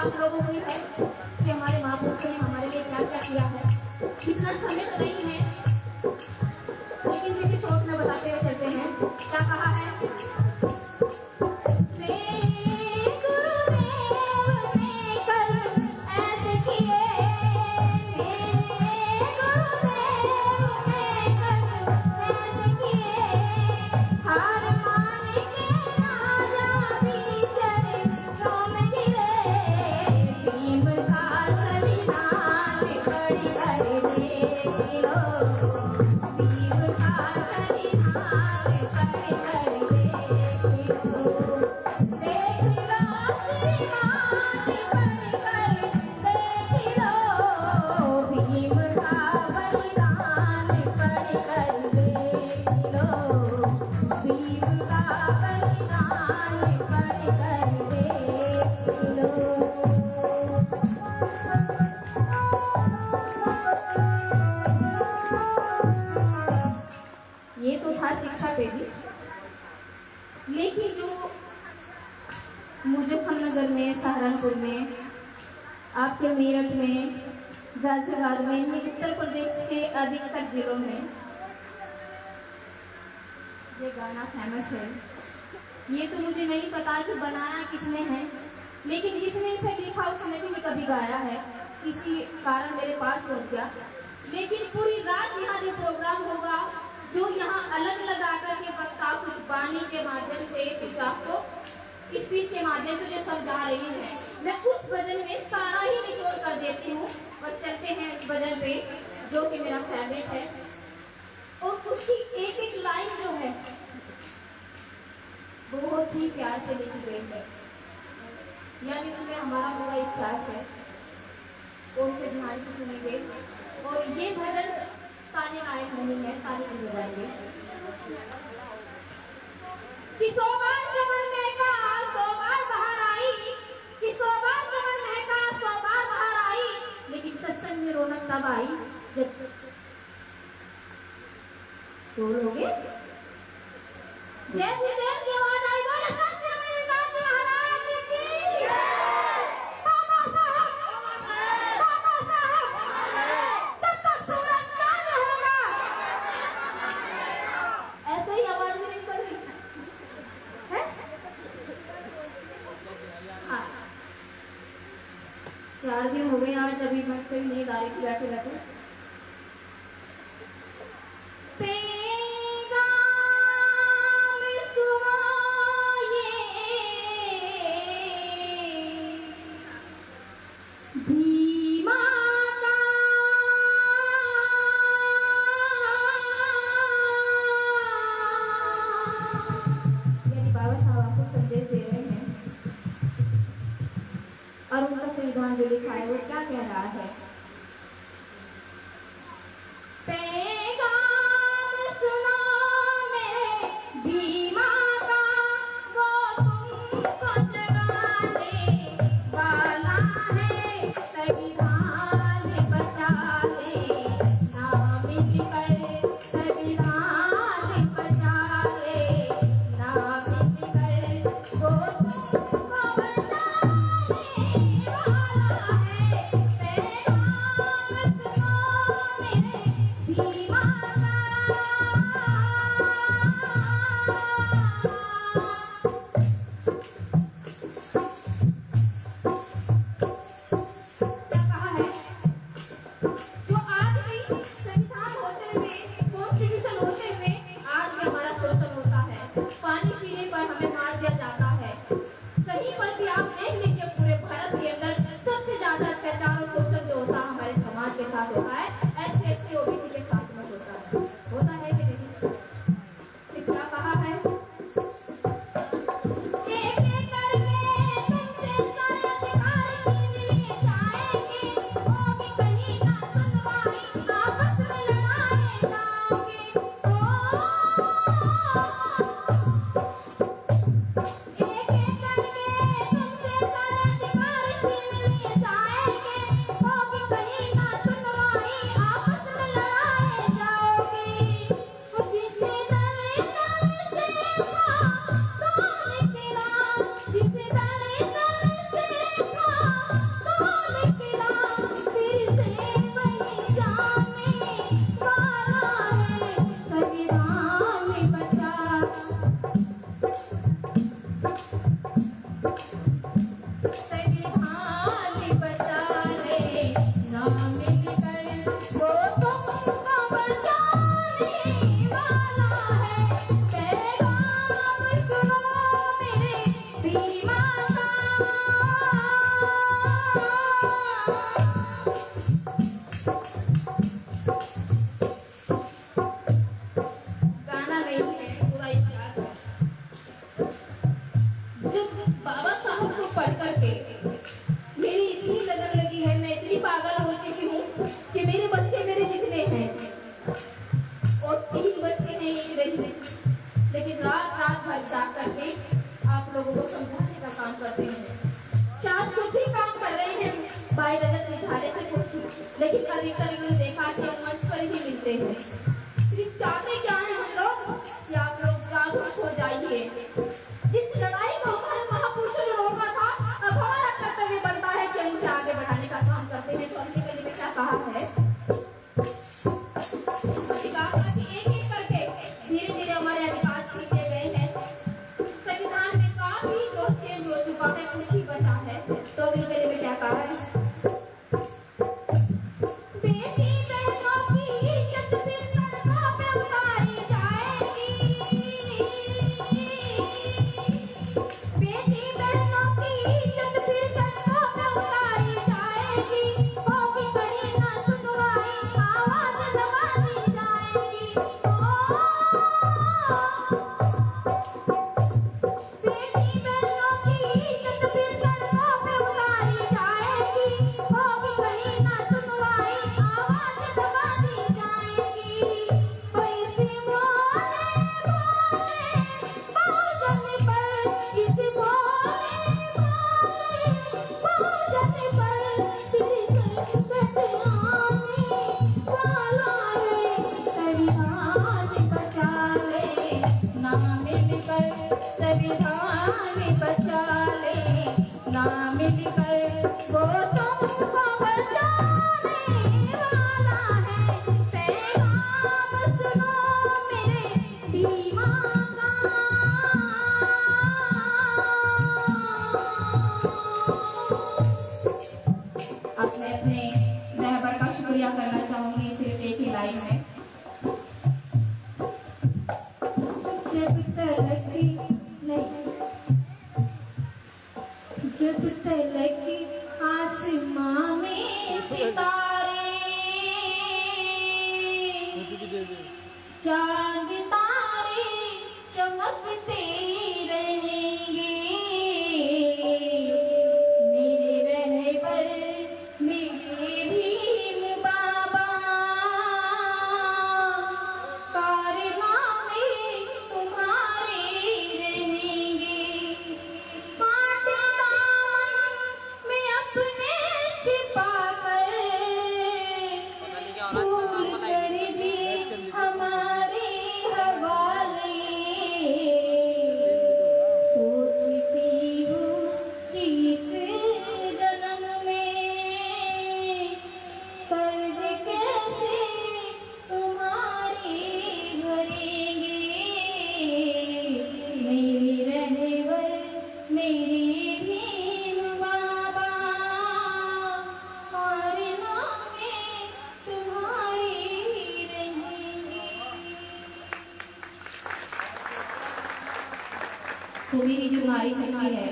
आप लोगों को है कि हमारे महापुरुषों ने हमारे लिए क्या क्या किया है। इतना समय तो नहीं है, लेकिन फिर भी सोच में बताते हुए चलते हैं। क्या कहा है? ये तो था शिक्षा पेदी, लेकिन जो मुजफ्फरनगर में, सहारनपुर में, आपके मेरठ में, गाजियाबाद में, उत्तर प्रदेश के अधिकतर जिलों में ये गाना फेमस है। ये तो मुझे नहीं पता कि बनाया किसने है, लेकिन जिसने इसे लिखा उसने भी कभी गाया है, किसी कारण मेरे पास पहुंच गया। लेकिन पूरी रात यहाँ जो प्रोग्राम होगा, जो यहाँ अलग अलग आकर के वक्ता कुछ वाणी के माध्यम से कुछ आपको स्पीच के माध्यम से जो समझा रही है, मैं उस भजन में सारा ही निचोड़ कर देती हूँ और चलते हैं उस भजन पे जो कि मेरा फेवरेट है। और उसकी एक एक लाइन जो है बहुत ही प्यार से लिखी गई है, यानी उसमें हमारा पूरा इतिहास है। और उसे ध्यान से सुनेंगे और ये भजन ताने आए नहीं है, ताने नहीं बजाएंगे। कि सोबार कमल महका सोबार बाहर आई, कि सोबार कमल महका सोबार बाहर आई, लेकिन सत्संग में रौनक तब आई जब तो लोगे जय गुरुदेव की आवाज आई। बोले सत्य में दादी महाराज की बाबा साहब तब तक सूरज चांद होगा। ऐसे ही आवाज में नहीं कर रही है। हाँ, 4 दिन हो गए आज, अभी मैं कोई नींद आ रही थी बैठे बैठे। और उनका संविधान जो लिखा है वो क्या कह रहा है? पैगाम सुनो मेरे भीमा का, वो तुमको जगाने वाला है। संविधान बचा ले ना मिलकर, संविधान बचा ले ना मिलकर, वो तुमको he संविधान बचा ले, ना मिलकर वो तुमको बचाने वाला है। पैगाम सुनो मेरे बीमा का। गाना नहीं है, पूरा इतिहास है। जब बाबा साहब को पढ़ करके मेरी इतनी लगन लगी है, मैं इतनी पागल हो चुकी हूँ कि मेरे बच्चे मेरे जितने हैं और 3 बच्चे हैं एक रही में, लेकिन रात रात भर जाग करके आप लोगों को समझाने का काम करते हैं। शायद कुछ ही काम कर रहे हैं भाई रजत निधारे से कुछ, लेकिन करीब करीब देखा कि हम मंच पर ही मिलते हैं। सिर्फ चाहते क्या है हम लोग कि आप लोग जागरूक हो जाइए। जिस लड़ाई को हमारे महापुरुषों ने रोका था, अब हमारा कर्तव्य बनता है कि हम उसे आगे बढ़ाने का काम करते हैं। तो हमने कल में क्या कहा है, एक एक करके धीरे धीरे हमारे अधिकार छीन लिए गए हैं। संविधान में काफी जो चेंज हो चुका है, कुछ ही बचा है। तो अगली में क्या कहा है, बेटी बहनों की इज्जत फिर सड़कों पे उतारी जाएगी। बेटी बहनों की इज्जत फिर सड़कों पे उतारी जाएगी। होगी कहीं ना सुनवाई, आवाज दबा दी जाएगी। बेटी बहनों की इज्जत फिर सड़कों पे उतारी जाएगी। होगी कहीं ना सुनवाई, आवाज दबा दी जाएगी। पैसे बोले बहुजन पर, इस बोले बहुजन पर तेरी संकट आने वाला है। संविधान बचा ले, ना मिलकर संविधान बचा ले, ना मिलकर वो तुमको बचाने वाला है। पैगाम सुनो मेरे बीमा का। अब मैं अपने रहबर का शुक्रिया करना चाहूंगी सिर्फ एक ही लाइन में। जब तरक्की नहीं, जब तलक आसमां में सितारे, चांद तारे चमकते रहेंगे। मेरे रहबर मेरे भीम बाबा, कारनामे तुम्हारे रहेंगे। कांटे दामन में अपने छिपा कर फूल कर दी हमारे हवाले। सोचती हूँ कि इस जन्म में कर्ज कैसे तुम्हारे भरेंगे। मेरे रहबर मेरे भीम बाबा, कारनामे तुम्हारे रहेंगे। तो मेरी जो नारी शक्ति है,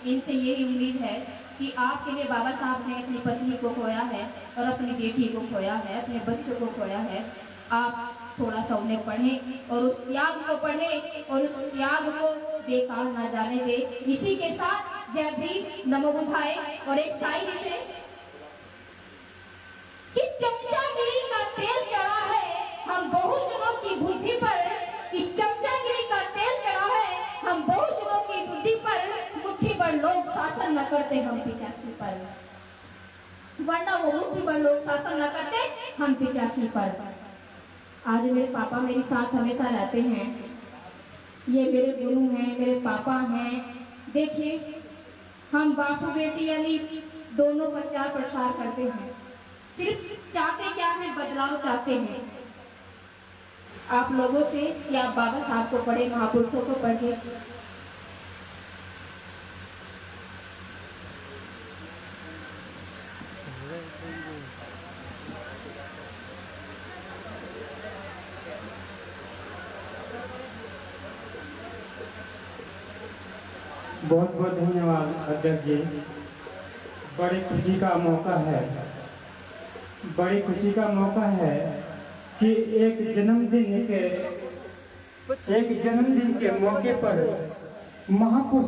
इनसे यही उम्मीद है कि आपके लिए बाबा साहब ने अपनी पत्नी को खोया है और अपनी बेटी को खोया है, अपने बच्चों को खोया है। आप थोड़ा सा उन्हें पढ़ें और उस त्याग को पढ़ें और उस त्याग को बेकार ना जाने दे। इसी के साथ जय भीम नमो बुद्धाय और एक शायरी से कि चमचागिरी का तेल चढ़ा है हम बहुजनों की बुद्धि पर, कि चमचागिरी का तेल चढ़ा है हम बहुजनों की बुद्धि पर। मुट्ठी भर लोग शासन न करते हम पिचासी पर, वरना वो मुट्ठी भर लोग शासन न करते हम पिचासी पर। आज मेरे पापा मेरे साथ हमेशा रहते हैं, ये मेरे गुरु हैं, मेरे पापा हैं। देखिए हम बाप बेटी यानी दोनों प्रचार प्रसार करते हैं। सिर्फ चाहते क्या है, बदलाव चाहते हैं। आप लोगों से या बाबा साहब को पढ़े, महापुरुषों को पढ़े। बहुत बहुत धन्यवाद अध्यक्ष जी। बड़ी खुशी का मौका है, बड़ी खुशी का मौका है कि एक जन्मदिन के मौके पर महापुरुष